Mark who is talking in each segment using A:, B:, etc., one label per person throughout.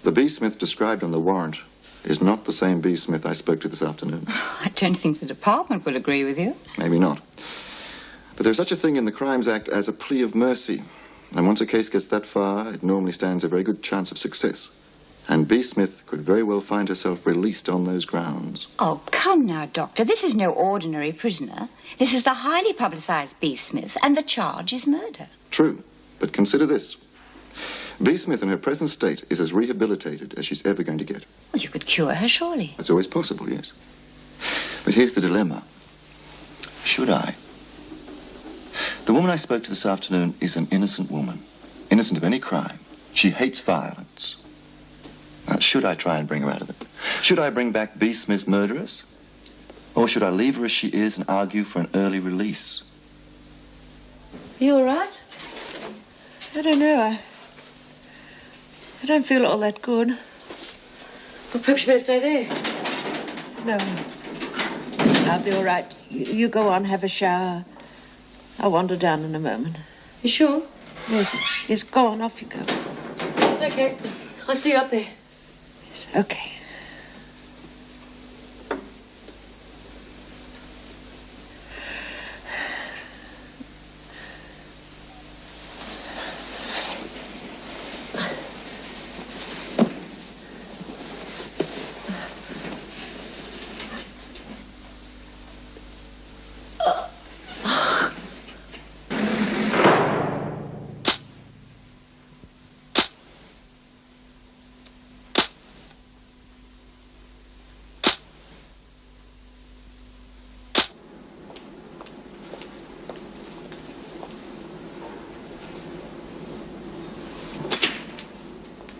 A: The B. Smith described on the warrant is not the same B. Smith I spoke to this afternoon.
B: I don't think the department will agree with you.
A: Maybe not. But there's such a thing in the Crimes Act as a plea of mercy. And once a case gets that far, it normally stands a very good chance of success. And B. Smith could very well find herself released on those grounds.
B: Oh, come now, Doctor. This is no ordinary prisoner. This is the highly publicized B. Smith, and the charge is murder.
A: True. But consider this. B. Smith in her present state is as rehabilitated as she's ever going to get.
B: Well, you could cure her, surely.
A: That's always possible, yes. But here's the dilemma. Should I? The woman I spoke to this afternoon is an innocent woman. Innocent of any crime. She hates violence. Now, should I try and bring her out of it? Should I bring back B. Smith murderess? Or should I leave her as she is and argue for an early release?
C: Are you all right? I don't know. I don't feel all that good.
D: Well, perhaps you better stay there.
C: No. I'll be all right. You go on, have a shower. I'll wander down in a moment.
D: You sure?
C: Yes. Yes, go on. Off you go.
D: Okay. I'll see you up there.
C: Yes, okay.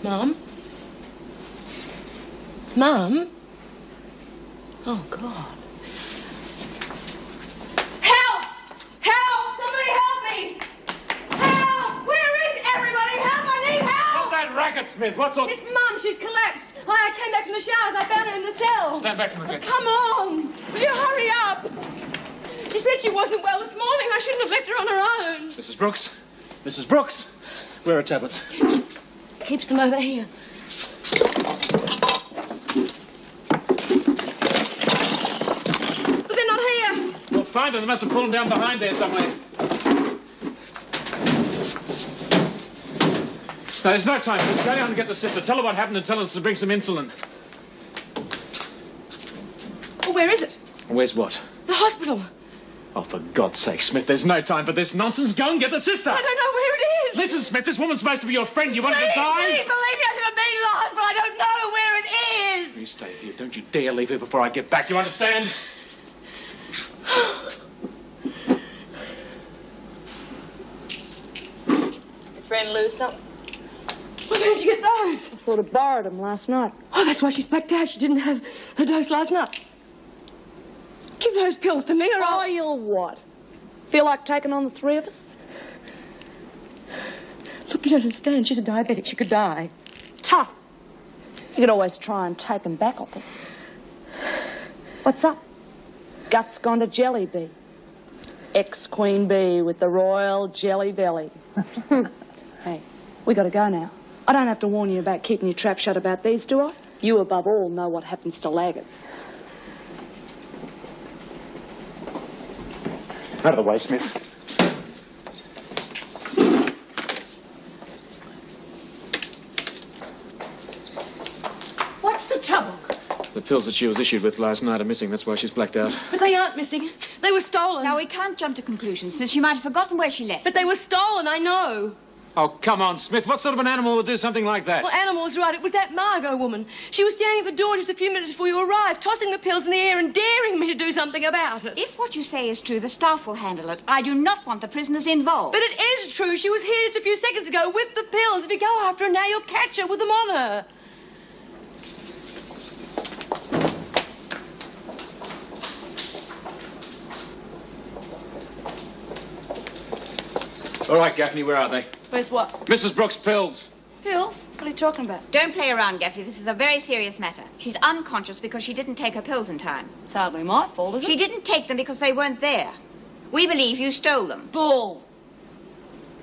D: Mum? Mum? Oh, God.
E: Help! Help! Somebody help me! Help! Where is everybody? Help! I need help!
F: Stop that racket, Smith. What's all...
E: It's Mum. She's collapsed. I came back from the showers. I found her in the cell.
F: Stand back from the bed.
E: Come on. Will you hurry up? She said she wasn't well this morning. I shouldn't have left her on her own.
F: Mrs. Brooks? Mrs. Brooks? Where are tablets?
D: Keeps them over here.
E: But they're not here.
F: Well, find them. They must have pulled them down behind there somewhere. Now, there's no time. Just go down and get the sister. Tell her what happened and tell her to bring some insulin.
E: Well, where is it?
F: Where's what?
E: The hospital.
F: Oh, for God's sake, Smith, there's no time for this nonsense. Go and get the sister.
E: I don't know where it is.
F: Listen, Smith, this woman's supposed to be your friend. You want her to
E: Please,
F: die?
E: please believe me. I've never been to the hospital. I don't know where it is.
F: You stay here. Don't you dare leave here before I get back. Do you understand?
D: Your friend lose something?
E: Well, where did you get those?
D: I sort of borrowed them last night.
E: Oh, that's why she's blacked out. She didn't have her dose last night. Give those pills to me or
D: Oh,
E: I'll...
D: you'll what? Feel like taking on the three of us?
E: Look, you don't understand. She's a diabetic. She could die.
D: Tough. You could always try and take them back off us. What's up? Guts gone to Jelly Bee. Ex-Queen Bee with the royal jelly belly. Hey, we gotta go now. I don't have to warn you about keeping your trap shut about these, do I? You, above all, know what happens to laggards.
F: Out of the way, Smith.
E: What's the trouble?
F: The pills that she was issued with last night are missing. That's why she's blacked out.
E: But they aren't missing. They were stolen.
B: Now, we can't jump to conclusions, Smith. She might have forgotten where she left
E: But they were stolen, I know.
F: Oh, come on, Smith. What sort of an animal would do something like that?
E: Well, Animal's right. It was that Margot woman. She was standing at the door just a few minutes before you arrived, tossing the pills in the air and daring me to do something about it.
B: If what you say is true, the staff will handle it. I do not want the prisoners involved.
E: But it is true. She was here just a few seconds ago with the pills. If you go after her now, you'll catch her with them on her.
F: All right, Gaffney, where are they?
D: Where's what?
F: Mrs. Brooks' pills.
D: Pills? What are you talking about?
B: Don't play around, Gaffney. This is a very serious matter. She's unconscious because she didn't take her pills in time.
D: It's hardly my fault, is it?
B: She didn't take them because they weren't there. We believe you stole them.
D: Bull.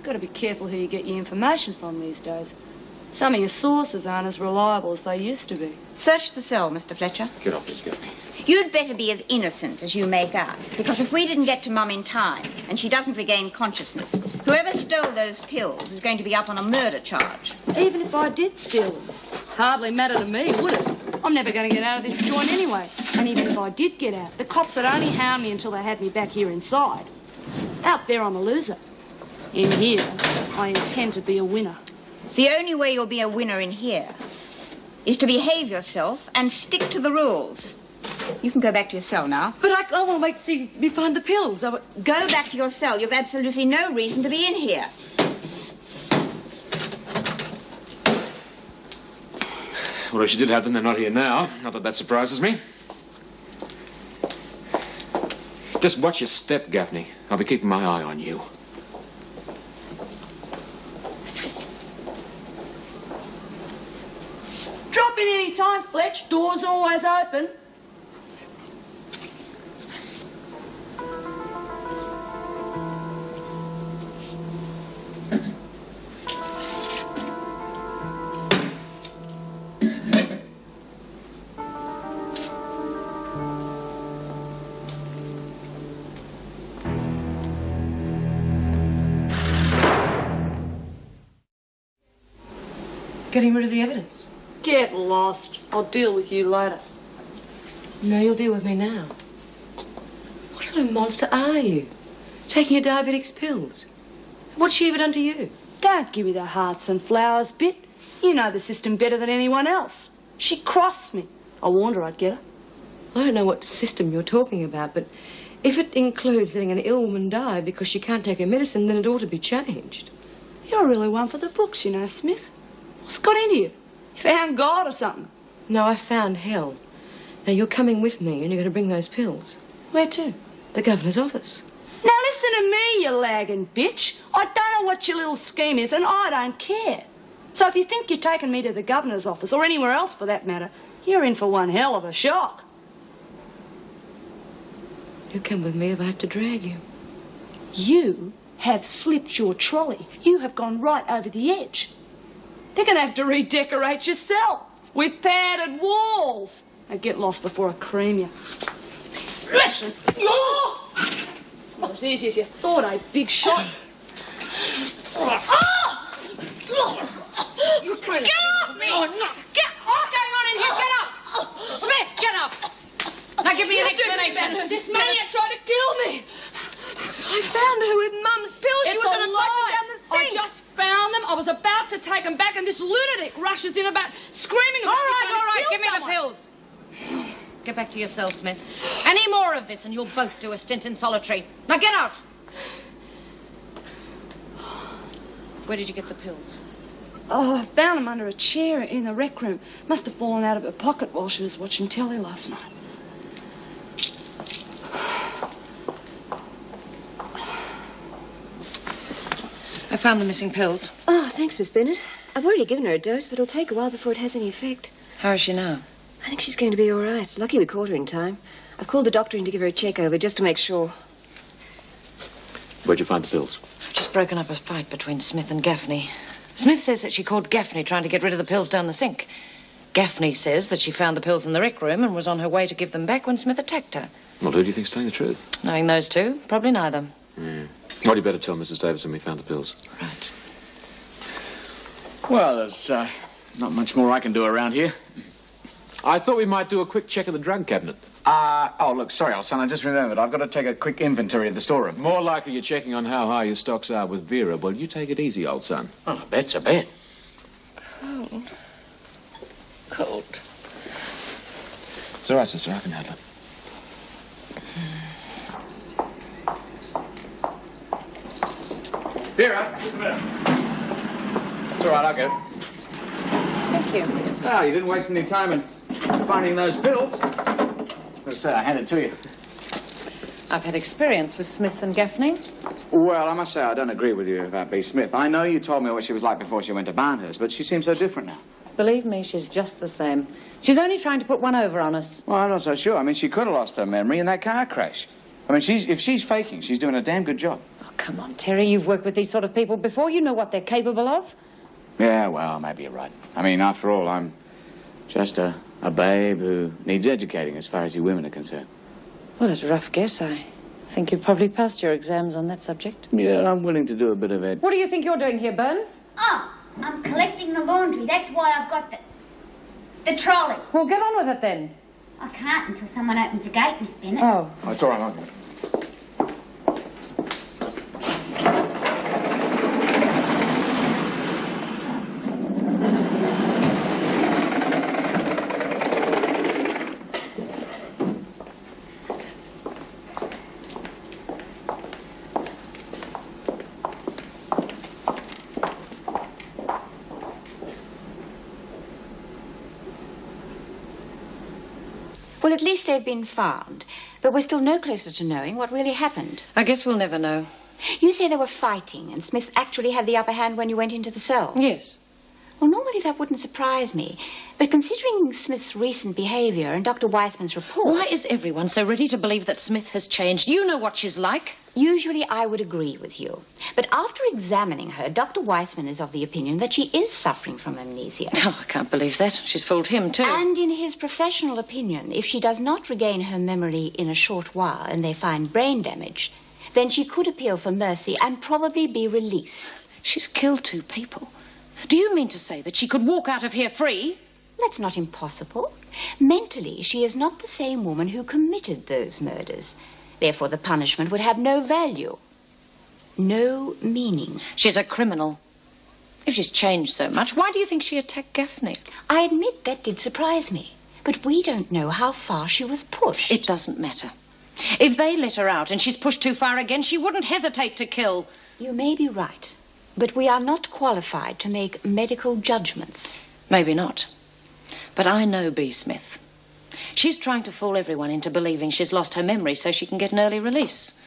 D: Got to be careful who you get your information from these days. Some of your sources aren't as reliable as they used to be.
B: Search the cell, Mr. Fletcher.
F: Get off this, Gaffney.
B: You'd better be as innocent as you make out, because if we didn't get to Mum in time and she doesn't regain consciousness, whoever stole those pills is going to be up on a murder charge.
D: Even if I did steal them, hardly matter to me, would it? I'm never going to get out of this joint anyway. And even if I did get out, the cops would only hound me until they had me back here inside. Out there, I'm a loser. In here, I intend to be a winner.
B: The only way you'll be a winner in here is to behave yourself and stick to the rules. You can go back to your cell now.
E: But I want to wait to see me find the pills.
B: Go back to your cell. You've absolutely no reason to be in here.
F: Well, if she did have them, they're not here now. Not that surprises me. Just watch your step, Gaffney. I'll be keeping my eye on you.
D: Drop in any time, Fletch. Door's always open.
E: Getting rid of the evidence.
D: Get lost. I'll deal with you later.
E: No, you'll deal with me now. What sort of monster are you? Taking your diabetic's pills. What's she ever done to you?
D: Don't give me the hearts and flowers bit. You know the system better than anyone else. She crossed me. I warned her I'd get her.
E: I don't know what system you're talking about, but if it includes letting an ill woman die because she can't take her medicine, then it ought to be changed.
D: You're really one for the books, you know, Smith. What's got into you? You found God or something?
E: No, I found hell. Now, you're coming with me and you're going to bring those pills.
D: Where to?
E: The governor's office.
D: Now listen to me, you lagging bitch. I don't know what your little scheme is, and I don't care. So if you think you're taking me to the governor's office, or anywhere else for that matter, you're in for one hell of a shock.
E: You'll come with me if I have to drag you.
D: You have slipped your trolley. You have gone right over the edge. They're going to have to redecorate your cell with padded walls. Now get lost before I cream you. Listen! Oh! Not as easy as you thought, eh, big shot?
E: You're crying.
D: Get off me! Oh, no. What's going on in here? Get up! Smith, get up! Now give me an explanation. This maniac tried to kill me.
E: I found her with Mum's pills. She was going to flush them down the
D: I
E: sink.
D: just found them. I was about to take them back, and this lunatic rushes in about screaming about me trying to kill
G: give me
D: someone.
G: the pills. Get back to your cell, Smith. Any more of this and you'll both do a stint in solitary. Now get out. Where did you get the pills?
D: Oh, I found them under a chair in the rec room. Must have fallen out of her pocket while she was watching telly last night.
G: I found the missing pills.
H: Oh, thanks, Miss Bennett. I've already given her a dose, but it'll take a while before it has any effect.
G: How is she now?
H: I think she's going to be all right. It's lucky we caught her in time. I've called the doctor in to give her a check-over just to make sure.
F: Where'd you find the pills?
G: I've just broken up a fight between Smith and Gaffney. Smith says that she called Gaffney trying to get rid of the pills down the sink. Gaffney says that she found the pills in the rec room and was on her way to give them back when Smith attacked her.
F: Well, who do you think's telling the truth?
G: Knowing those two, probably neither.
F: Well, you better tell Mrs. Davison we found the pills.
G: Right.
I: Well, there's not much more I can do around here.
F: I thought we might do a quick check of the drug cabinet.
I: Oh, look, sorry, old son, I just remembered. I've got to take a quick inventory of the storeroom.
F: More likely you're checking on how high your stocks are with Vera. Well, you take it easy, old son.
I: Well, a bet's a bet.
C: Cold.
F: It's all right, sister. I can handle it.
I: Vera, it's all right, I'll get it.
G: Thank you.
I: Oh, you didn't waste any time in finding those pills. As I said, I handed it to you.
G: I've had experience with Smith and Gaffney.
I: Well, I must say I don't agree with you about B. Smith. I know you told me what she was like before she went to Barnhurst, but she seems so different now.
G: Believe me, she's just the same. She's only trying to put one over on us.
I: Well, I'm not so sure. I mean, she could have lost her memory in that car crash. I mean, if she's faking, she's doing a damn good job.
G: Oh, come on, Terry. You've worked with these sort of people before. You know what they're capable of.
I: Yeah, well, maybe you're right. I mean, after all, I'm just a babe who needs educating as far as you women are concerned.
G: Well, that's a rough guess. I think you probably passed your exams on that subject.
I: Yeah, I'm willing to do a bit of it.
G: What do you think you're doing here, Burns?
B: Oh, I'm collecting the laundry. That's why I've got the trolley.
G: Well, get on with it then.
B: I can't until someone opens the gate, Miss Bennett.
G: Oh.
I: Oh, it's all right, I'll do it.
B: Well, at least they've been found. But we're still no closer to knowing what really happened.
G: I guess we'll never know.
B: You say they were fighting and Smith actually had the upper hand when you went into the cell?
G: Yes.
B: Well, normally that wouldn't surprise me. But considering Smith's recent behavior and Dr. Weissman's report...
G: Why is everyone so ready to believe that Smith has changed? You know what she's like.
B: Usually I would agree with you. But after examining her, Dr. Weissman is of the opinion that she is suffering from amnesia.
G: Oh, I can't believe that. She's fooled him, too.
B: And in his professional opinion, if she does not regain her memory in a short while and they find brain damage, then she could appeal for mercy and probably be released.
G: She's killed 2 people. Do you mean to say that she could walk out of here free?
B: That's not impossible. Mentally, she is not the same woman who committed those murders. Therefore, the punishment would have no value. No meaning.
G: She's a criminal. If she's changed so much, why do you think she attacked Gaffney?
B: I admit that did surprise me. But we don't know how far she was pushed.
G: It doesn't matter. If they let her out and she's pushed too far again, she wouldn't hesitate to kill.
B: You may be right. But we are not qualified to make medical judgments.
G: Maybe not. But I know B. Smith. She's trying to fool everyone into believing she's lost her memory so she can get an early release.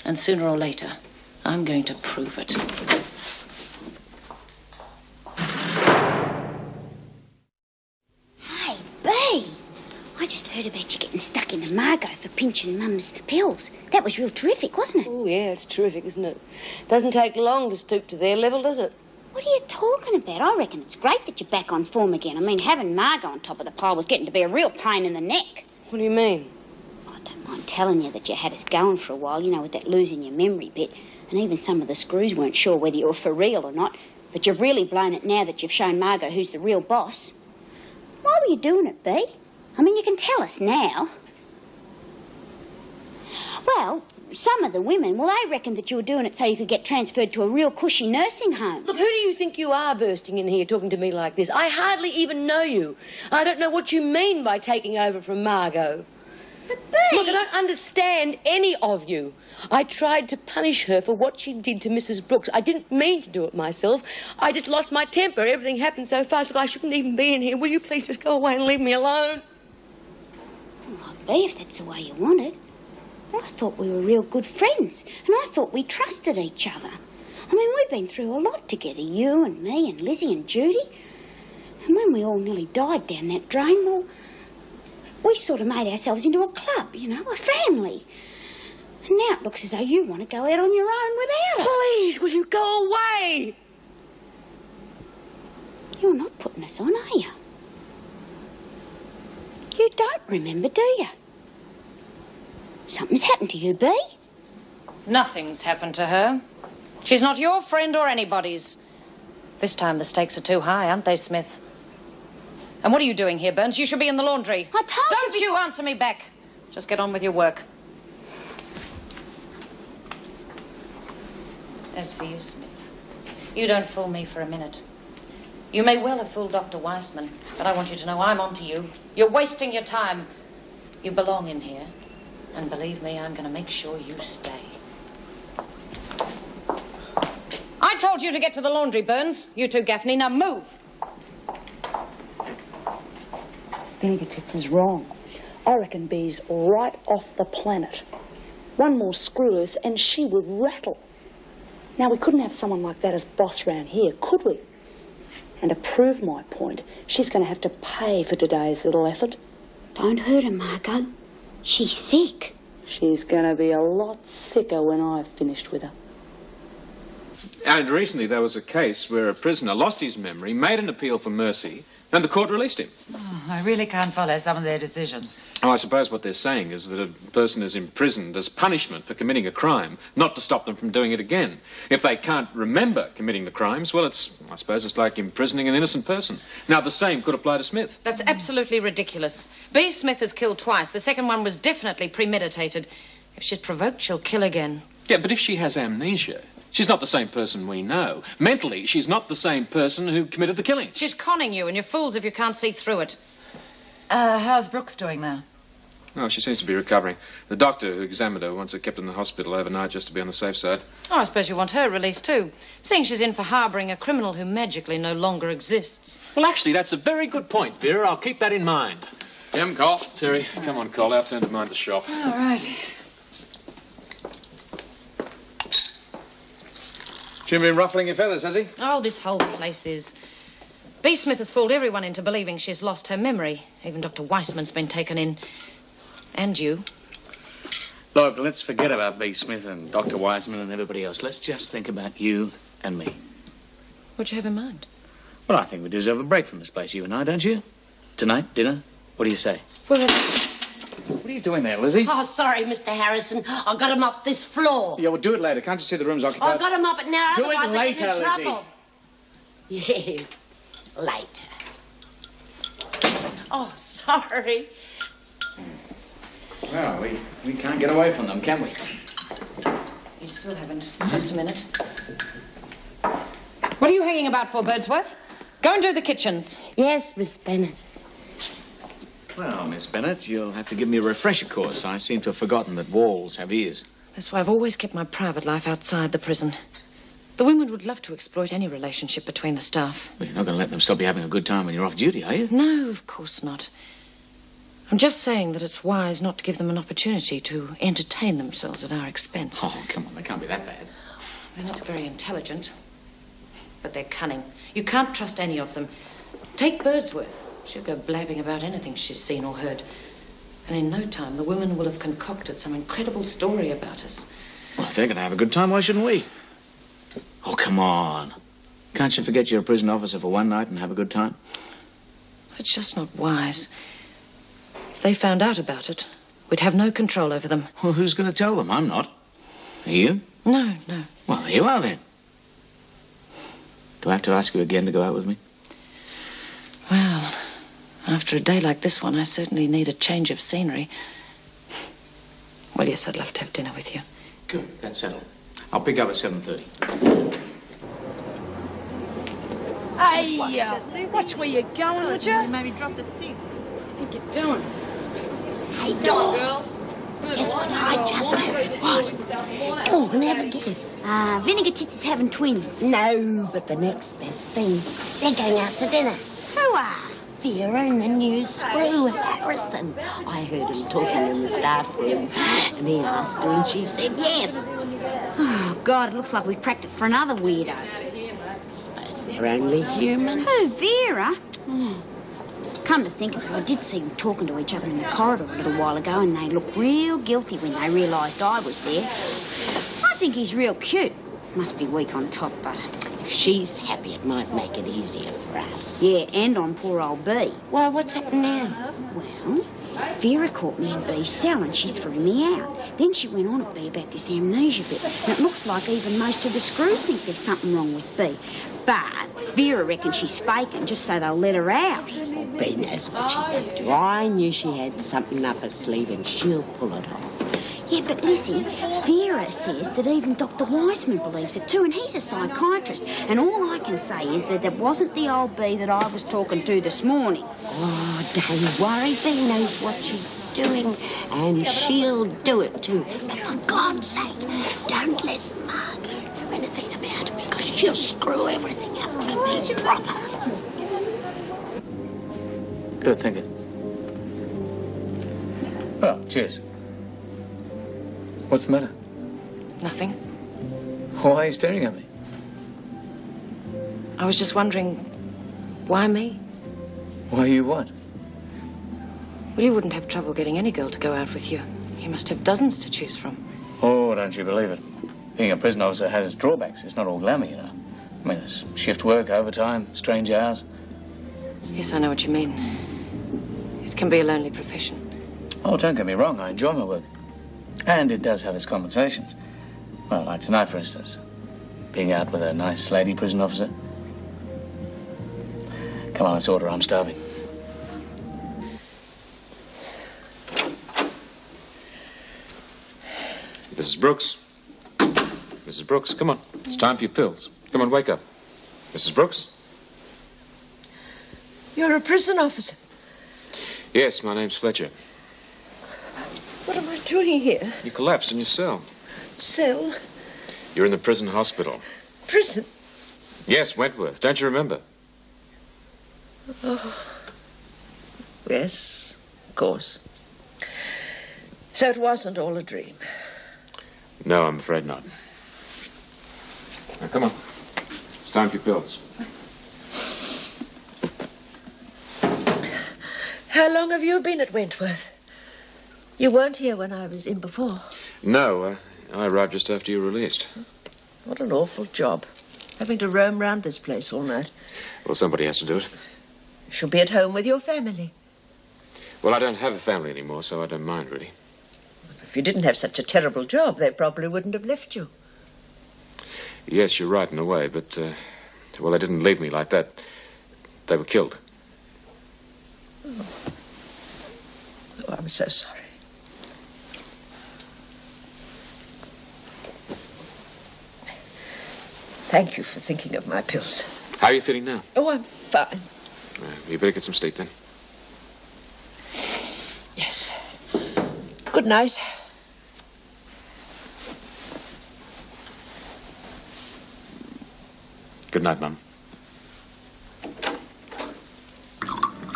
G: And sooner or later, I'm going to prove it.
J: Hey, B. I just heard about you getting stuck into Margot for pinching Mum's pills. That was real terrific, wasn't it?
E: Oh, yeah, it's terrific, isn't it? Doesn't take long to stoop to their level, does it?
J: What are you talking about? I reckon it's great that you're back on form again. I mean, having Margot on top of the pile was getting to be a real pain in the neck.
E: What do you mean?
J: I don't mind telling you that you had us going for a while, you know, with that losing your memory bit. And even some of the screws weren't sure whether you were for real or not. But you've really blown it now that you've shown Margot who's the real boss. Why were you doing it, B? I mean, you can tell us now. Well, some of the women, well, they reckoned that you were doing it so you could get transferred to a real cushy nursing home.
E: Look, who do you think you are bursting in here talking to me like this? I hardly even know you. I don't know what you mean by taking over from Margot.
J: But, B...
E: Look, I don't understand any of you. I tried to punish her for what she did to Mrs. Brooks. I didn't mean to do it myself. I just lost my temper. Everything happened so fast. Look, I shouldn't even be in here. Will you please just go away and leave me alone?
J: Well, B, if that's the way you want it. Well, I thought we were real good friends, and I thought we trusted each other. I mean, we've been through a lot together, you and me and Lizzie and Judy. And when we all nearly died down that drain, well, we sort of made ourselves into a club, you know, a family. And now it looks as though you want to go out on your own without us.
E: Please, will you go away?
J: You're not putting us on, are you? You don't remember, do you? Something's happened to you, B.
G: Nothing's happened to her. She's not your friend or anybody's. This time the stakes are too high, aren't they, Smith? And what are you doing here, Burns? You should be in the laundry.
J: I told you...
G: Don't you answer me back. Just get on with your work. As for you, Smith, you don't fool me for a minute. You may well have fooled Dr. Weissman, but I want you to know I'm onto you. You're wasting your time. You belong in here. And believe me, I'm going to make sure you stay. I told you to get to the laundry, Burns. You too, Gaffney. Now move.
D: Fingertips is wrong. I reckon Bee's right off the planet. One more screw loose and she would rattle. Now, we couldn't have someone like that as boss round here, could we? And to prove my point, she's going to have to pay for today's little effort.
J: Don't hurt her, Margot. She's sick.
D: She's going to be a lot sicker when I've finished with her.
K: And recently there was a case where a prisoner lost his memory, made an appeal for mercy, and the court released him.
L: Oh, I really can't follow some of their decisions.
K: Oh, I suppose what they're saying is that a person is imprisoned as punishment for committing a crime, not to stop them from doing it again. If they can't remember committing the crimes, well, I suppose it's like imprisoning an innocent person. Now, the same could apply to Smith.
G: That's absolutely ridiculous. B. Smith has killed twice. The second one was definitely premeditated. If she's provoked, she'll kill again.
K: Yeah, but if she has amnesia, she's not the same person we know. Mentally, she's not the same person who committed the killings.
G: She's conning you, and you're fools if you can't see through it.
L: How's Brooks doing now?
K: Oh, she seems to be recovering. The doctor who examined her wants her kept in the hospital overnight just to be on the safe side.
G: Oh, I suppose you want her released too, seeing she's in for harbouring a criminal who magically no longer exists.
K: Well, actually, that's a very good point, Vera. I'll keep that in mind. Cole. Terry, come on, Cole. Our turn to mind the shop.
L: All right.
I: Jim been ruffling your feathers, has he?
G: Oh, this whole place is. B. Smith has fooled everyone into believing she's lost her memory. Even Dr. Weissman's been taken in. And you.
M: Look, let's forget about B. Smith and Dr. Weissman and everybody else. Let's just think about you and me.
G: What do you have in mind?
M: Well, I think we deserve a break from this place, you and I, don't you? Tonight, dinner? What do you say?
G: Well,
I: what are you doing there, Lizzie?
E: Oh, sorry, Mr. Harrison. I got him up this floor.
I: Yeah, well, do it later. Can't you see the room's occupied?
E: I got him up now,
I: Do it
E: otherwise I get
I: later,
E: in trouble.
I: Lizzie.
E: Yes, later. Oh, sorry.
M: Well, we can't get away from them, can we?
G: You still haven't. Just a minute. What are you hanging about for, Birdsworth? Go and do the kitchens.
E: Yes, Miss Bennett.
M: Well, Miss Bennett, you'll have to give me a refresher course. I seem to have forgotten that walls have ears.
G: That's why I've always kept my private life outside the prison. The women would love to exploit any relationship between the staff.
M: Well, you're not going to let them stop you having a good time when you're off duty, are you?
G: No, of course not. I'm just saying that it's wise not to give them an opportunity to entertain themselves at our expense.
M: Oh, come on, they can't be that bad.
G: They're not very intelligent, but they're cunning. You can't trust any of them. Take Birdsworth. She'll go blabbing about anything she's seen or heard. And in no time, the women will have concocted some incredible story about us.
M: Well, if they're going to have a good time, why shouldn't we? Oh, come on. Can't you forget you're a prison officer for one night and have a good time?
G: It's just not wise. If they found out about it, we'd have no control over them.
M: Well, who's going to tell them? I'm not. Are you?
G: No, no.
M: Well, there you are, then. Do I have to ask you again to go out with me?
G: Well, after a day like this one, I certainly need a change of scenery. Well, yes, I'd love to have dinner with you.
M: Good, that's settled. I'll pick up at 7:30.
D: Hey, watch where you're going, would you?
C: You made me drop the sieve.
D: What do you think you're doing?
J: Hey,
D: Come on,
J: Dog.
D: girls.
J: Guess what I just heard? What? Go on, have a guess. Vinegar Tits is having twins. No, but the next best thing. They're going out to dinner. Who are? Vera and the new screw, Harrison. I heard him talking in the staff room. And he asked her and she said yes. Oh, God, it looks like we've cracked it for another weirdo. Suppose they're only human. Who, Vera? Come to think of it, I did see them talking to each other in the corridor a little while ago, and they looked real guilty when they realised I was there. I think he's real cute. Must be weak on top, but if she's happy, it might make it easier for us. Yeah, and on poor old B. Well, what's happened now? Well, Vera caught me in B's cell and she threw me out. Then she went on at B about this amnesia bit. And it looks like even most of the screws think there's something wrong with B. But Vera reckons she's faking just so they'll let her out. B knows what she's up to. I knew she had something up her sleeve and she'll pull it off. Yeah, but Lizzie, Vera says that even Dr. Weissman believes it too, and he's a psychiatrist. And all I can say is that it wasn't the old B that I was talking to this morning. Oh, don't worry, B knows what she's doing, and she'll do it too. But for God's sake, don't let Margot know anything about it, because she'll screw everything up for me proper.
M: Good thinking. Well, cheers. What's the matter?
G: Nothing.
M: Why are you staring at me?
G: I was just wondering, why me?
M: Why you what?
G: Well, you wouldn't have trouble getting any girl to go out with you. You must have dozens to choose from.
M: Oh, don't you believe it. Being a prison officer has its drawbacks. It's not all glamour, you know. I mean, there's shift work, overtime, strange hours.
G: Yes, I know what you mean. It can be a lonely profession.
M: Oh, don't get me wrong, I enjoy my work. And it does have its compensations. Well, like tonight, for instance. Being out with a nice lady prison officer. Come on, let's order. I'm starving.
K: Mrs. Brooks. Mrs. Brooks, come on. It's time for your pills. Come on, wake up. Mrs. Brooks?
C: You're a prison officer.
K: Yes, my name's Fletcher.
C: What am I doing here?
K: You collapsed in your cell.
C: Cell?
K: You're in the prison hospital.
C: Prison?
K: Yes, Wentworth. Don't you remember?
C: Oh. Yes, of course. So it wasn't all a dream.
K: No, I'm afraid not. Now, come on. It's time for your pills.
C: How long have you been at Wentworth? You weren't here when I was in before.
K: No, I arrived just after you were released.
C: What an awful job. Having to roam round this place all night.
K: Well, somebody has to do it.
C: You should be at home with your family.
K: Well, I don't have a family anymore, so I don't mind, really.
C: If you didn't have such a terrible job, they probably wouldn't have left you.
K: Yes, you're right in a way, but, well, they didn't leave me like that. They were killed.
C: Oh, I'm so sorry. Thank you for thinking of my pills.
K: How are you feeling now?
C: Oh, I'm fine.
K: You better get some sleep, then.
C: Yes. Good night.
K: Good night, Mum.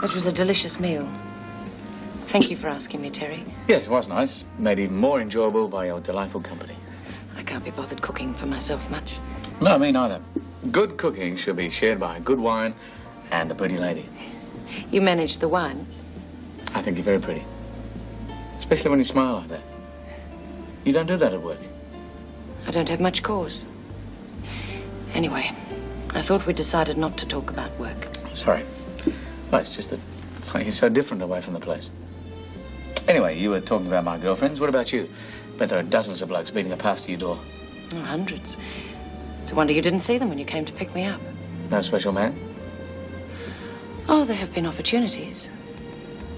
G: It was a delicious meal. Thank you for asking me, Terry.
M: Yes, it was nice. Made even more enjoyable by your delightful company.
G: I can't be bothered cooking for myself much.
M: No, me neither. Good cooking should be shared by good wine and a pretty lady.
G: You managed the wine.
M: I think you're very pretty. Especially when you smile like that. You don't do that at work.
G: I don't have much cause. Anyway, I thought we decided not to talk about work.
M: Sorry. Well, it's just that you're so different away from the place. Anyway, you were talking about my girlfriends. What about you? Bet there are dozens of blokes beating a path to your door.
G: Oh, hundreds. It's a wonder you didn't see them when you came to pick me up.
M: No special man?
G: Oh, there have been opportunities.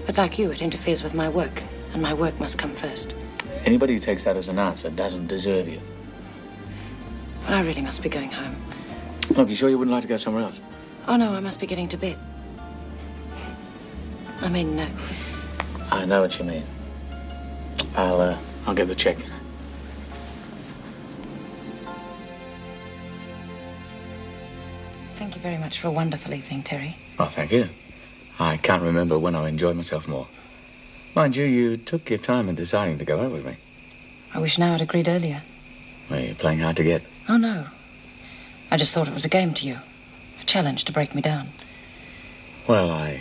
G: But like you, it interferes with my work, and my work must come first.
M: Anybody who takes that as an answer doesn't deserve you.
G: Well, I really must be going home.
M: Look, you sure you wouldn't like to go somewhere else?
G: Oh, no, I must be getting to bed. I mean, no.
M: I know what you mean. I'll get the check.
G: Thank you very much for a wonderful evening, Terry.
M: Oh, thank you. I can't remember when I enjoyed myself more. Mind you, you took your time in deciding to go out with me.
G: I wish now I'd agreed earlier.
M: Well, you're playing hard to get.
G: Oh, no. I just thought it was a game to you. A challenge to break me down.
M: Well, I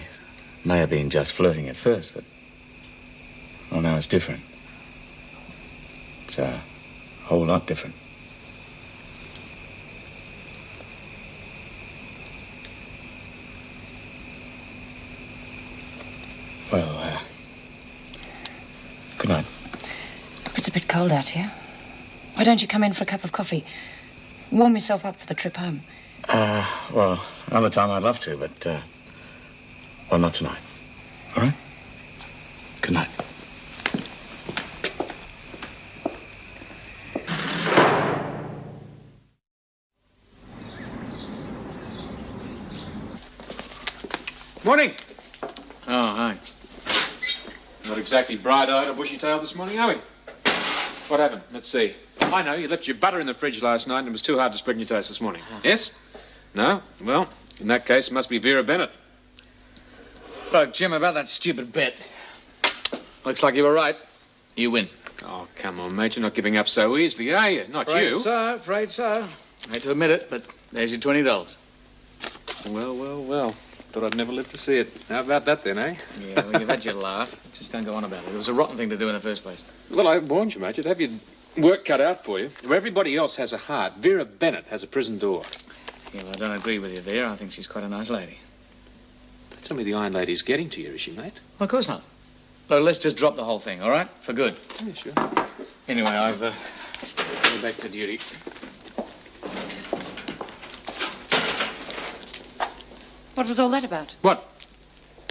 M: may have been just flirting at first, but... well, now it's different. It's a whole lot different. Well, good night.
G: Look, it's a bit cold out here. Why don't you come in for a cup of coffee? Warm yourself up for the trip home.
M: Well, another time I'd love to, but, well, not tonight. All right? Good night.
K: Morning.
M: Oh, hi.
K: Not exactly bright-eyed or bushy-tailed this morning, are we? What happened? Let's see. I know, you left your butter in the fridge last night and it was too hard to spread in your toast this morning. Yes? No? Well, in that case, it must be Vera Bennett.
M: Look, Jim, about that stupid bet. Looks like you were right. You win.
K: Oh, come on, mate. You're not giving up so easily, are you? Not you.
M: Afraid so. Hate to admit it, but there's your $20.
K: Well. Thought I'd never live to see it. How about that, then, eh?
M: Yeah, well, you've had your laugh. Just don't go on about it. It was a rotten thing to do in the first place.
K: Well, I warned you, mate. You'd have your Work cut out for you. Where everybody else has a heart, Vera Bennett has a prison door.
M: Yeah, well, I don't agree with you there. I think she's quite a nice lady.
K: Tell me the Iron Lady's getting to you, is she, mate?
M: Well, of course not. Look, let's just drop the whole thing, all right? For good.
K: Yeah, sure.
M: Anyway, I've go back to duty.
G: What was all that about?
K: What?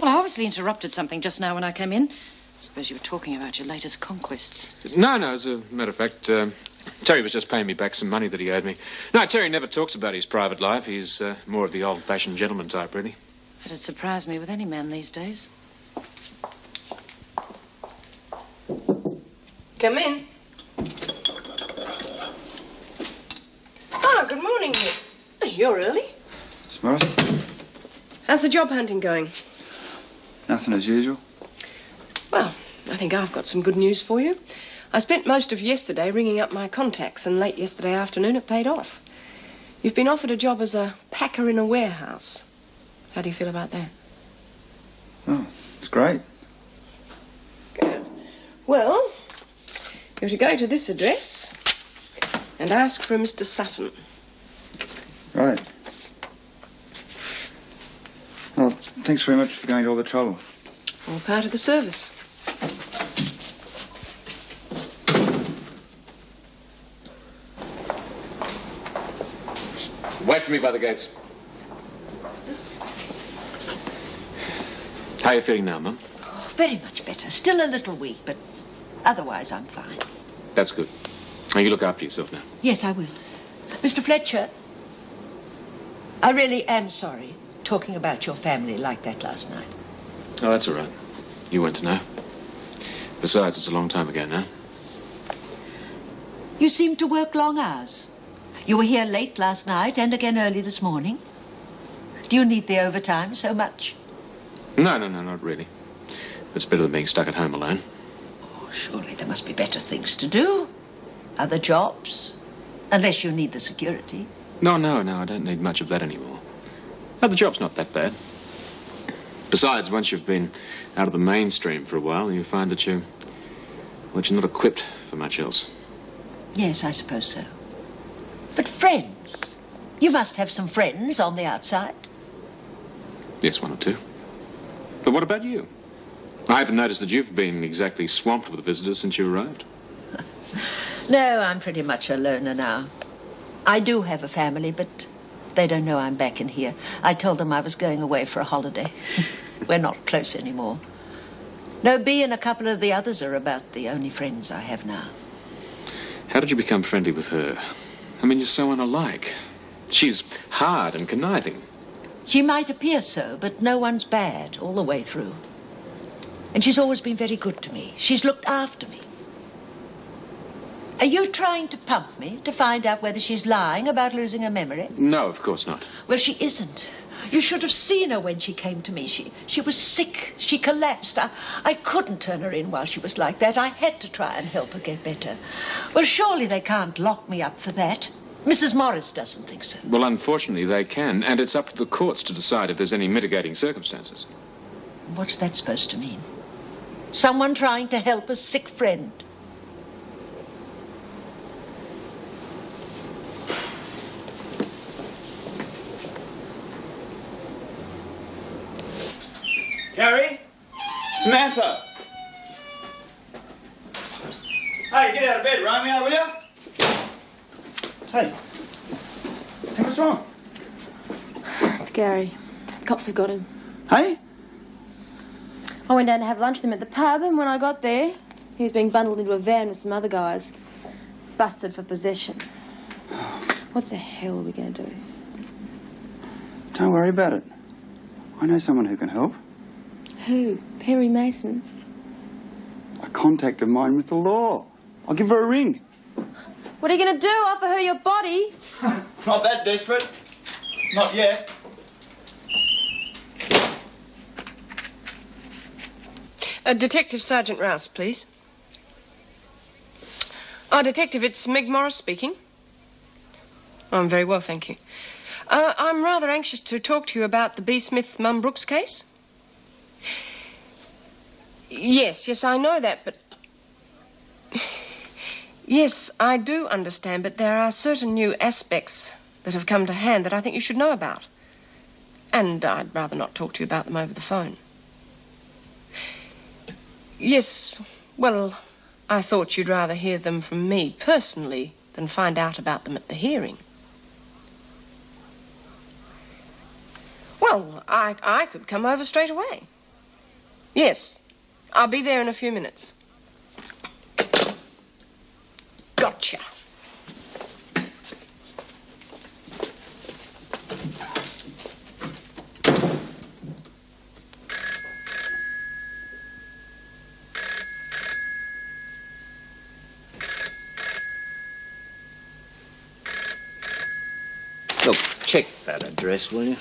G: Well, I obviously interrupted something just now when I came in. I suppose you were talking about your latest conquests.
K: No, as a matter of fact, Terry was just paying me back some money that he owed me. No, Terry never talks about his private life. He's more of the old-fashioned gentleman type, really.
G: It'd surprise me with any man these days.
N: Come in. Ah, good morning, Nick. Oh, you're early.
O: Miss Morris?
N: How's the job hunting going?
O: Nothing as usual.
N: Well, I think I've got some good news for you. I spent most of yesterday ringing up my contacts, and late yesterday afternoon it paid off. You've been offered a job as a packer in a warehouse. How do you feel about that?
O: Oh, it's great.
N: Good. Well, you're to go to this address and ask for a Mr. Sutton.
O: Right. Well, thanks very much for going to all the trouble.
N: All part of the service.
K: Wait for me by the gates. How are you feeling now, Mum?
P: Oh, very much better. Still a little weak, but otherwise I'm fine.
K: That's good. Now, you look after yourself now.
P: Yes, I will. Mr. Fletcher, I really am sorry talking about your family like that last night.
K: Oh, that's all right. You weren't to know. Besides, it's a long time ago now.
P: You seem to work long hours. You were here late last night and again early this morning. Do you need the overtime so much?
K: No, not really. It's better than being stuck at home alone.
P: Oh, surely there must be better things to do. Other jobs. Unless you need the security.
K: No, I don't need much of that anymore. No, the job's not that bad. Besides, once you've been out of the mainstream for a while, you find that you're not equipped for much else.
P: Yes, I suppose so. But friends. You must have some friends on the outside.
K: Yes, one or two. But what about you? I haven't noticed that you've been exactly swamped with visitors since you arrived.
P: No, I'm pretty much a loner now. I do have a family, but they don't know I'm back in here. I told them I was going away for a holiday. We're not close anymore. No, Bea and a couple of the others are about the only friends I have now.
K: How did you become friendly with her? I mean, you're so unalike. She's hard and conniving.
P: She might appear so, but no one's bad all the way through. And she's always been very good to me. She's looked after me. Are you trying to pump me to find out whether she's lying about losing her memory?
K: No, of course not.
P: Well, she isn't. You should have seen her when she came to me. She was sick. She collapsed. I couldn't turn her in while she was like that. I had to try and help her get better. Well, surely they can't lock me up for that. Mrs. Morris doesn't think so.
K: Well, unfortunately, they can, and it's up to the courts to decide if there's any mitigating circumstances.
P: What's that supposed to mean? Someone trying to help a sick friend.
O: Gary? Samantha? Hey, get out of bed, Romeo, will you? Hey, what's wrong?
D: It's Gary. Cops have got him.
O: Hey?
D: I went down to have lunch with him at the pub, and when I got there, he was being bundled into a van with some other guys. Busted for possession. What the hell are we going to do?
O: Don't worry about it. I know someone who can help.
D: Who? Perry Mason?
O: A contact of mine with the law. I'll give her a ring.
D: What are you going to do? Offer her your body?
O: Not that desperate. Not yet.
N: Detective Sergeant Rouse, please. Detective, it's Meg Morris speaking. I'm very well, thank you. I'm rather anxious to talk to you about the B. Smith Mum Brooks case. Yes, I know that, but... Yes, I do understand, but there are certain new aspects that have come to hand that I think you should know about. And I'd rather not talk to you about them over the phone. Yes, well, I thought you'd rather hear them from me personally than find out about them at the hearing. Well, I could come over straight away. Yes, I'll be there in a few minutes. Gotcha.
Q: Look, check that address, will you?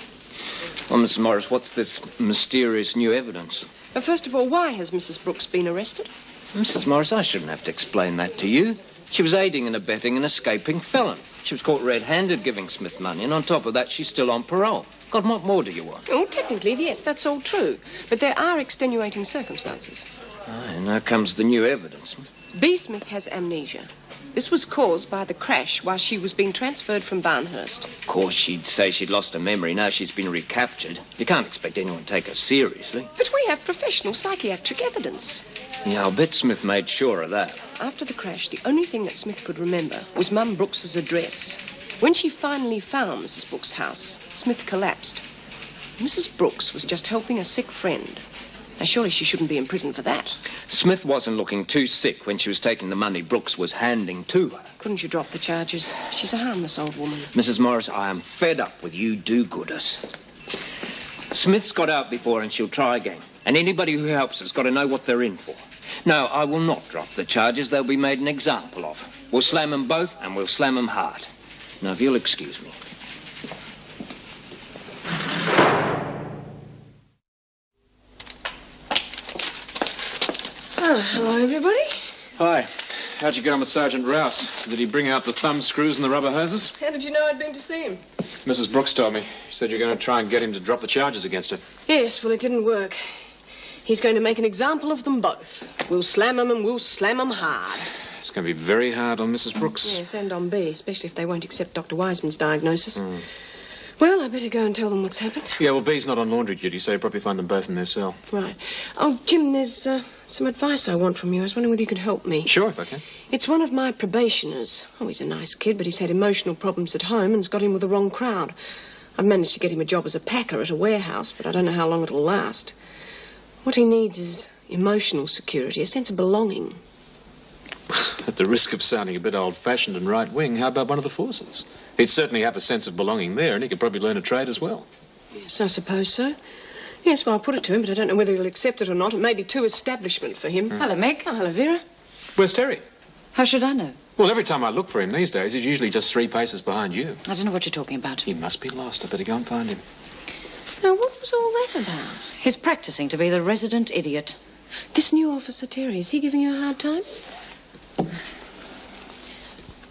Q: Well, Mrs. Morris, what's this mysterious new evidence?
N: But first of all, why has Mrs. Brooks been arrested?
Q: Mrs. Morris, I shouldn't have to explain that to you. She was aiding and abetting an escaping felon. She was caught red-handed giving Smith money, and on top of that, she's still on parole. God, what more do you want?
N: Oh, technically, yes, that's all true. But there are extenuating circumstances.
Q: And now comes the new evidence.
N: B. Smith has amnesia. This was caused by the crash while she was being transferred from Barnhurst.
Q: Of course, she'd say she'd lost her memory. Now she's been recaptured. You can't expect anyone to take her seriously.
N: But we have professional psychiatric evidence.
Q: Yeah, I'll bet Smith made sure of that.
N: After the crash, the only thing that Smith could remember was Mum Brooks's address. When she finally found Mrs. Brooks' house, Smith collapsed. Mrs. Brooks was just helping a sick friend. Now, surely she shouldn't be in prison for that.
Q: Smith wasn't looking too sick when she was taking the money Brooks was handing to her.
N: Couldn't you drop the charges? She's a harmless old woman.
Q: Mrs. Morris, I am fed up with you do-gooders. Smith's got out before and she'll try again. And anybody who helps has got to know what they're in for. No, I will not drop the charges. They'll be made an example of. We'll slam them both and we'll slam them hard. Now, if you'll excuse me.
N: Oh, hello, everybody.
K: Hi. How'd you get on with Sergeant Rouse? Did he bring out the thumb screws and the rubber hoses?
N: How did you know I'd been to see him?
K: Mrs. Brooks told me. She said you're going to try and get him to drop the charges against her.
N: Yes, well, it didn't work. He's going to make an example of them both. We'll slam them and we'll slam them hard.
K: It's going to be very hard on Mrs. Brooks.
N: Yes, and on B, especially if they won't accept Dr. Wiseman's diagnosis. Well, I better go and tell them what's happened.
K: Yeah, well, B's not on laundry duty, so you'll probably find them both in their cell.
N: Right. Oh, Jim, there's some advice I want from you. I was wondering whether you could help me.
K: Sure, if I can.
N: It's one of my probationers. Oh, he's a nice kid, but he's had emotional problems at home and's got in with the wrong crowd. I've managed to get him a job as a packer at a warehouse, but I don't know how long it'll last. What he needs is emotional security, a sense of belonging.
K: At the risk of sounding a bit old-fashioned and right-wing, how about one of the forces? He'd certainly have a sense of belonging there, and he could probably learn a trade as well.
N: Yes, I suppose so. Yes, well, I'll put it to him, but I don't know whether he'll accept it or not. It may be too establishment for him.
G: Hello, Meg.
N: Oh, hello, Vera.
K: Where's Terry?
G: How should I know?
K: Well, every time I look for him these days, he's usually just 3 paces behind you.
G: I don't know what you're talking about.
K: He must be lost. I better go and find him.
N: Now, what was all that about?
G: He's practicing to be the resident idiot.
N: This new officer, Terry, is he giving you a hard time?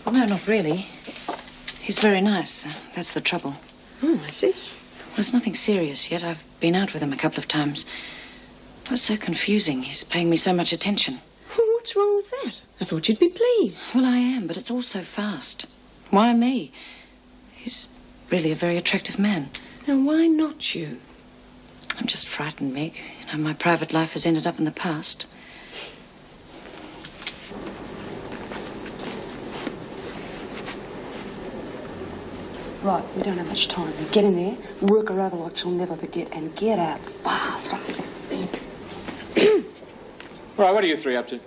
G: Well, no, not really. He's very nice. That's the trouble.
N: Oh, I see.
G: Well, it's nothing serious yet. I've been out with him a couple of times. Oh, it's so confusing. He's paying me so much attention.
N: Well, what's wrong with that? I thought you'd be pleased.
G: Well, I am, but it's all so fast. Why me? He's really a very attractive man.
N: Now, why not you?
G: I'm just frightened, Meg. You know, my private life has ended up in the past.
N: Right, we don't have much time. Get in there, work her over like she'll never forget, and get out fast.
K: Right, what are you 3 up to?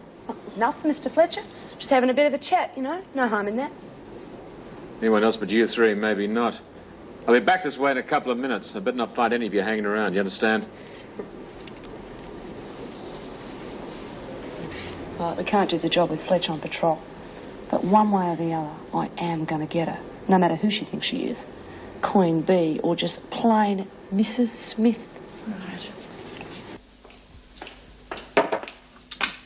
D: Nothing, Mr. Fletcher. Just having a bit of a chat, you know. No harm in that.
K: Anyone else but you 3, maybe not. I'll be back this way in a couple of minutes. I better not find any of you hanging around, you understand?
D: Right, we can't do the job with Fletcher on patrol. But one way or the other, I am going to get her. No matter who she thinks she is. Queen Bee or just plain Mrs. Smith.
N: Right.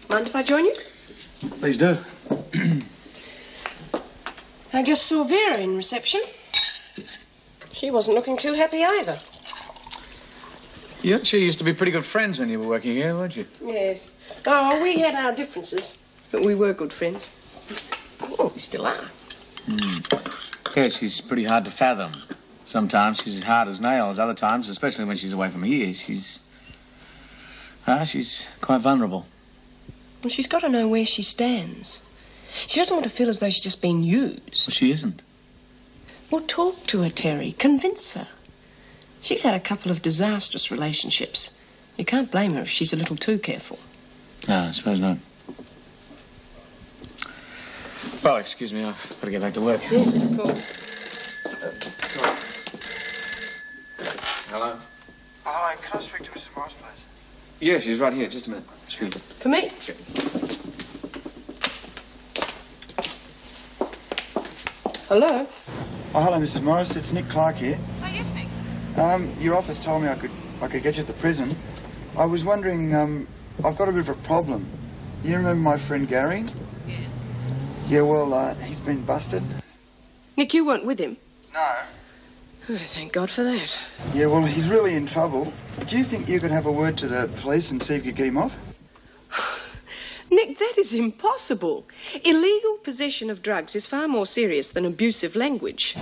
N: Mind if I join you?
F: Please do.
N: I just saw Vera in reception. She wasn't looking too happy either.
F: You two used to be pretty good friends when you were working here, weren't you?
N: Yes. Oh, we had our differences, but we were good friends. Well, we still are.
I: Yeah, she's pretty hard to fathom. Sometimes she's as hard as nails. Other times, especially when she's away from here, she's quite vulnerable.
N: Well, she's got to know where she stands. She doesn't want to feel as though she's just being used.
I: Well, she isn't.
N: Well, talk to her, Terry. Convince her. She's had a couple of disastrous relationships. You can't blame her if she's a little too careful.
I: No, I suppose not. Oh, excuse me, I've got to get back to work.
N: Yes, of course.
I: Hello?
R: Oh, hello, can I speak to Mrs. Morris, please?
I: Yeah, she's right here. Just a minute. Excuse me.
N: For me? Hello?
R: Oh, hello, Mrs. Morris. It's Nick Clark here.
N: Oh, yes, Nick.
R: Your office told me I could get you at the prison. I was wondering, I've got a bit of a problem. You remember my friend Gary?
N: Yeah.
R: Yeah, well, he's been busted.
N: Nick, you weren't with him?
R: No.
N: Oh, thank God for that.
R: Yeah, well, he's really in trouble. Do you think you could have a word to the police and see if you could get him off?
N: Nick, that is impossible. Illegal possession of drugs is far more serious than abusive language.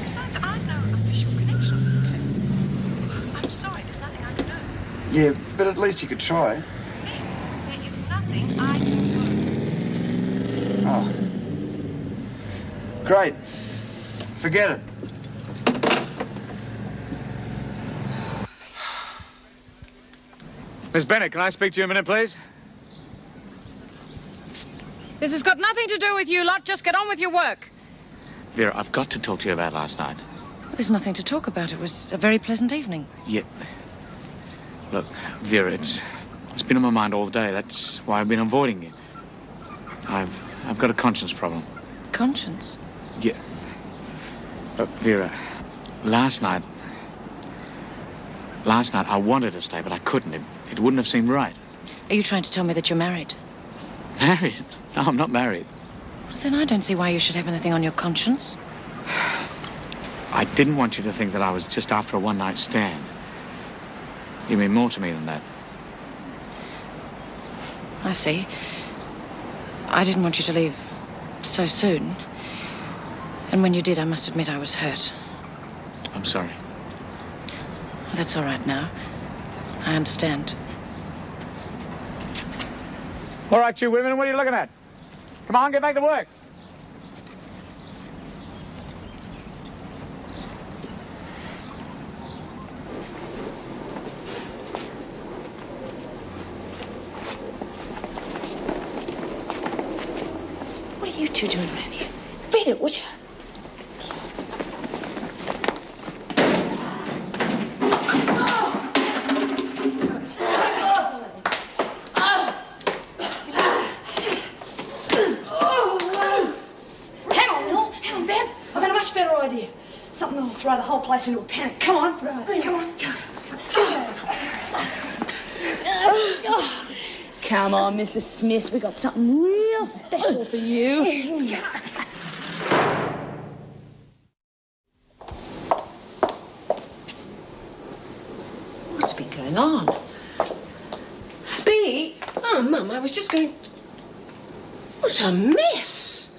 N: Besides, I've no official connection with the case. I'm sorry, there's nothing I can do.
R: Yeah, but at least you could try.
N: Nick, there is nothing I can do.
R: Oh. Great. Forget it.
I: Miss Bennett, can I speak to you a minute, please?
G: This has got nothing to do with you lot. Just get on with your work.
I: Vera, I've got to talk to you about last night.
G: There's nothing to talk about. It was a very pleasant evening.
I: Yeah. Look, Vera, it's been on my mind all day. That's why I've been avoiding you. I've got a conscience problem.
G: Conscience?
I: Yeah. Look, Vera, last night I wanted to stay, but I couldn't. It wouldn't have seemed right.
G: Are you trying to tell me that you're married?
I: Married? No, I'm not married.
G: Then I don't see why you should have anything on your conscience.
I: I didn't want you to think that I was just after a one-night stand. You mean more to me than that.
G: I see. I didn't want you to leave so soon. And when you did, I must admit I was hurt.
I: I'm sorry.
G: That's all right now. I understand.
I: All right, you women, what are you looking at? Come on, get back to work.
C: What are you two doing around here? Read it, would you?
D: Something that'll throw the whole place into a panic. Come on. Right. Come on. Come on, Mrs. Smith. We got something real special for you.
P: What's been going on?
N: Bea? Oh, Mum, I was just going... What a mess.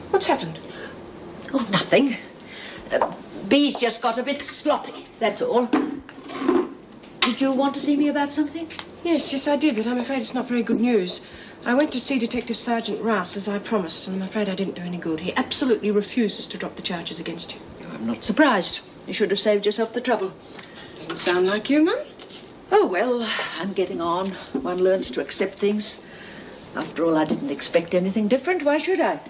N: What's happened?
P: Oh, nothing. Bea's just got a bit sloppy, that's all. Did you want to see me about something?
N: Yes, I did, but I'm afraid it's not very good news. I went to see Detective Sergeant Rouse, as I promised, and I'm afraid I didn't do any good. He absolutely refuses to drop the charges against you.
P: I'm not surprised. You should have saved yourself the trouble.
N: Doesn't sound like you, Mum.
P: Oh, well, I'm getting on. One learns to accept things. After all, I didn't expect anything different. Why should I?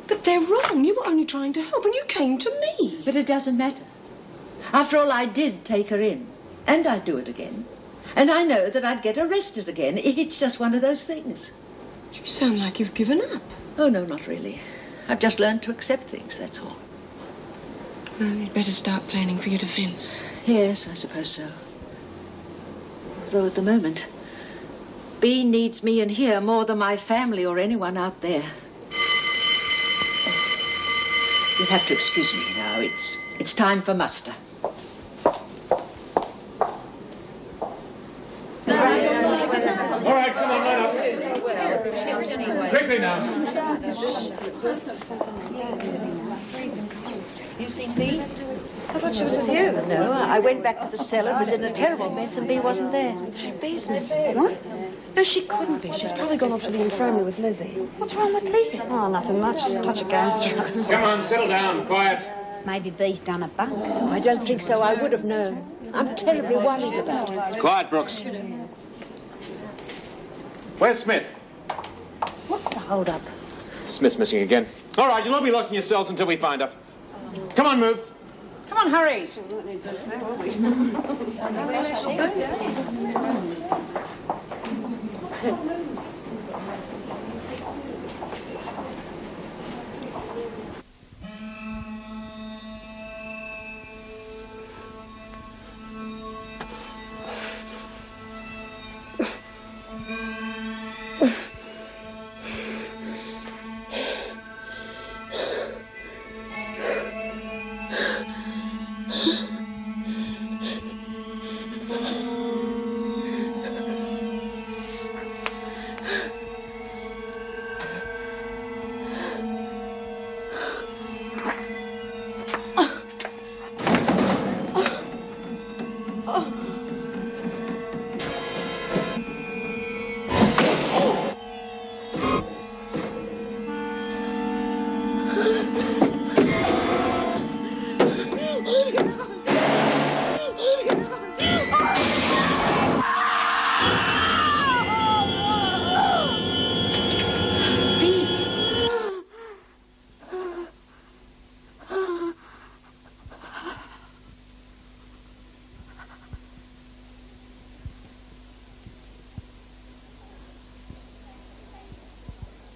N: But they're wrong. You were only trying to help, and you came to me.
P: But it doesn't matter. After all, I did take her in, and I'd do it again. And I know that I'd get arrested again. It's just one of those things.
N: You sound like you've given up.
P: Oh, no, not really. I've just learned to accept things, that's all.
N: Well, you'd better start planning for your defence.
P: Yes, I suppose so. Although at the moment, Bea needs me in here more than my family or anyone out there. You'll have to excuse me now. It's time for muster.
I: All right, come on, let us. Quickly now.
P: You seen B? I thought she was with you. No, I went back to the cellar. It was in a terrible mess, and B wasn't there.
S: B's missing. What? No, she couldn't be. She's probably gone off to the infirmary with Lizzie. What's wrong with Lizzie? Oh, nothing much. Touch of gastro.
K: Come on, settle down. Quiet.
J: Maybe B's done a bunk.
P: I don't think so. I would have known. I'm terribly worried about her.
K: Quiet, Brooks. Where's Smith?
J: What's the hold-up?
K: Smith's missing again. All right, you'll all be locking yourselves until we find her. Come on, move.
L: Come on, hurry.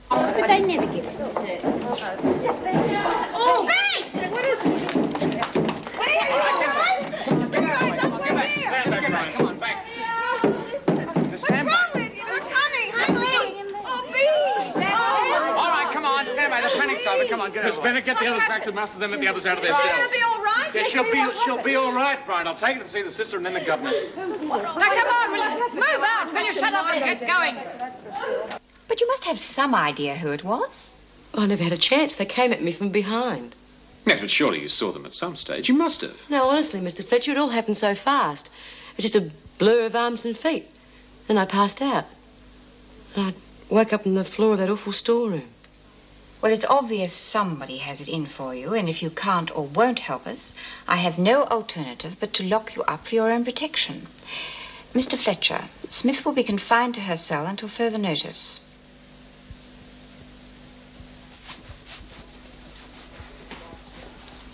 J: But they never give us dessert.
S: Oh, hey! What is it?
I: Stand back.
S: They're coming. Hang on. Oh, B!
I: All right, come on, stand by. The panic's over. Come on, get
K: Miss Bennett, get the others back to Master, then let the others out of their
S: Is she
K: cells.
S: gonna be all right?
K: Yeah, she'll be all right, Brian. I'll take her to see the sister and then the governor.
L: Now, come on, will you? Move out. Will you shut up and get going?
B: But you must have some idea who it was.
E: I never had a chance. They came at me from behind.
K: Yes, but surely you saw them at some stage. You must have.
E: No, honestly, Mr. Fletcher, it all happened so fast. It was just a blur of arms and feet. Then I passed out. And I woke up on the floor of that awful storeroom.
B: Well, it's obvious somebody has it in for you, and if you can't or won't help us, I have no alternative but to lock you up for your own protection. Mr. Fletcher, Smith will be confined to her cell until further notice.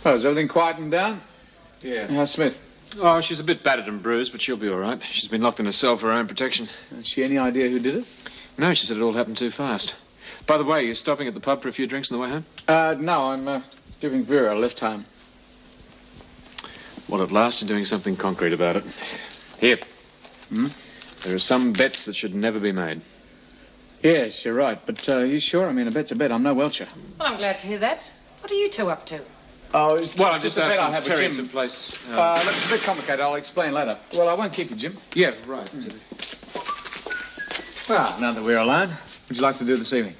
I: Oh, is everything quieting down?
K: Yeah.
I: How's Smith?
K: Oh, she's a bit battered and bruised, but she'll be all right. She's been locked in a cell for her own protection.
I: Has she any idea who did it?
K: No, she said it all happened too fast. By the way, you stopping at the pub for a few drinks on the way home?
I: No, I'm giving Vera a lift home.
K: Well, at last you're doing something concrete about it. Here. There are some bets that should never be made.
I: Yes, you're right, but you sure? I mean, a bet's a bet. I'm no Welcher.
L: Well, I'm glad to hear that. What are you two up to?
I: Oh,
K: Well, I'm just
I: a bet I'll
K: asking
I: have
K: Terry
I: with Jim.
K: to place...
I: Look, it's a bit complicated. I'll explain later. Well, I won't keep you, Jim.
K: Yeah, right.
I: Well, now that we're alone, what would you like to do this evening?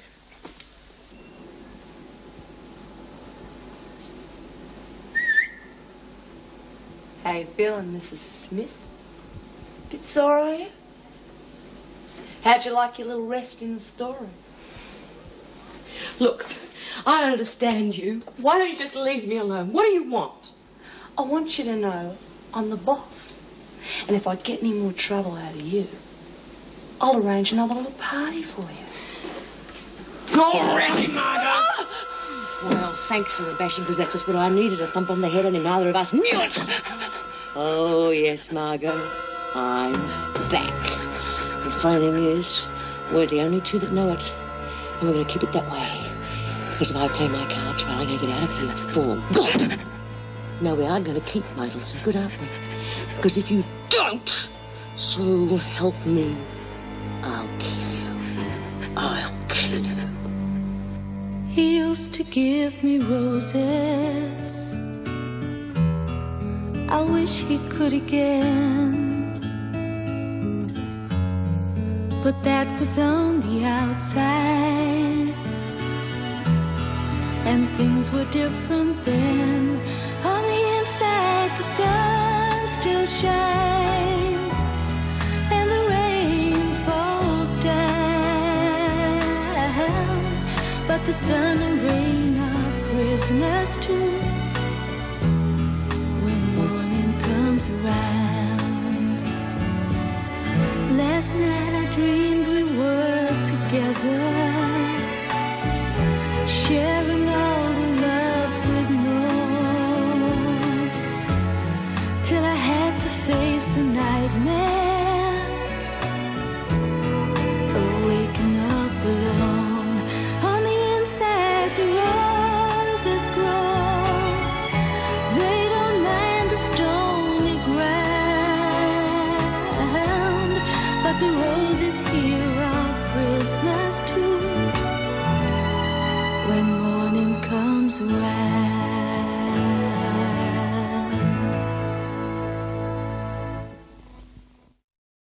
D: How you feeling, Mrs. Smith? Bit sore, are you? How'd you like your little rest in the storeroom?
E: Look, I understand you. Why don't you just leave me alone? What do you want?
D: I want you to know I'm the boss. And if I get any more trouble out of you, I'll arrange another little party for you.
E: Already, Margot! Well, thanks for the bashing, because that's just what I needed, a thump on the head, and neither of us knew it. Oh, yes, Margot, I'm back. The funny thing is, we're the only two that know it, and we're going to keep it that way. Because if I play my cards right, I'm going to get out of here full good. No, we are going to keep Mydelsson good, aren't we? Because if you don't, so help me, I'll kill you. I'll kill you.
T: He used to give me roses. I wish he could again. but that was on the outside. And things were different then. On the inside, the sun still shines, and the rain falls down. But the sun and rain are prisoners too when morning comes around. Last night I dreamed we were together, sharing all the love we'd known, till I had to face the night